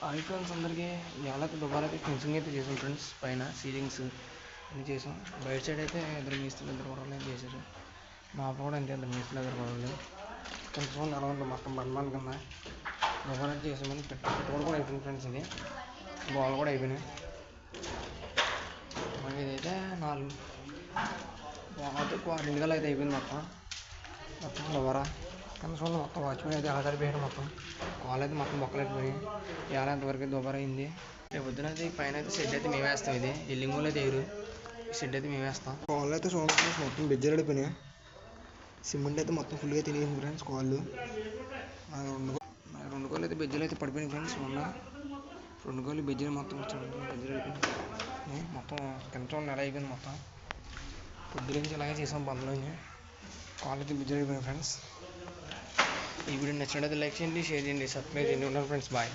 Hi friends అందరికీ ఎలా దుబారా అయితే ఫెన్సింగ్ అయితే చేసాం ఫ్రెండ్స్. పైన సీలింగ్స్ అన్నీ చేసాం. బయట సైడ్ అయితే ఇద్దరు మేస్త్రులు గొడవలు చేశారు. మా కూడా అంతే ఇద్దరు మేస్త్రులు గొడవలు. కొంచెం ఎలా ఉంది మొత్తం బండమాల కింద దుబారా చేసామని పెట్టుబడి కూడా అయిపోయింది ఫ్రెండ్స్. ఇది బాల్ కూడా అయిపోయినాయి. మనకి ఇదైతే 4 2 అయితే అయిపోయింది మొత్తం దుబారా. కింద చూడండి మొత్తం వాచ్మెన్ అయితే ఎలా సరిపోయారు. మొత్తం కాల్ అయితే మొత్తం బొక్కలు అయిపోయి ఎలా ఎంతవరకు దుబారా అయింది. రేపు పొద్దున అయితే పైన అయితే షెడ్ అయితే మేము వేస్తాం. ఇది ఎల్లింగ్ వాళ్ళు అయితే ఎగురు షెడ్ అయితే మేము వేస్తాం. కాళ్ళు అయితే చూడండి మొత్తం బెజ్జలు అయిపోయినాయి. సిమెంట్ అయితే మొత్తం ఫుల్గా తినేసింది ఫ్రెండ్స్. కాళ్ళు 2 కాళ్ళు అయితే బెజ్జలు అయితే పడిపోయినాయి ఫ్రెండ్స్. మొన్న 2 కాళ్ళు బెజ్జలు మొత్తం బెజ్జలు అయిపోయినాయి. మొత్తం కింద చూడండి ఎలా అయిపోయింది. మొత్తం పొద్దు నుంచి ఇలాగే చేసాం బండ్లో. కాళ్ళు అయితే బెజ్జలు అయిపోయినాయి ఫ్రెండ్స్. ఈ వీడియో నచ్చినట్లయితే లైక్ చేయండి, షేర్ చేయండి, సబ్స్క్రైబ్ చేయండి. ఉన్నాను ఫ్రెండ్స్. బాయ్.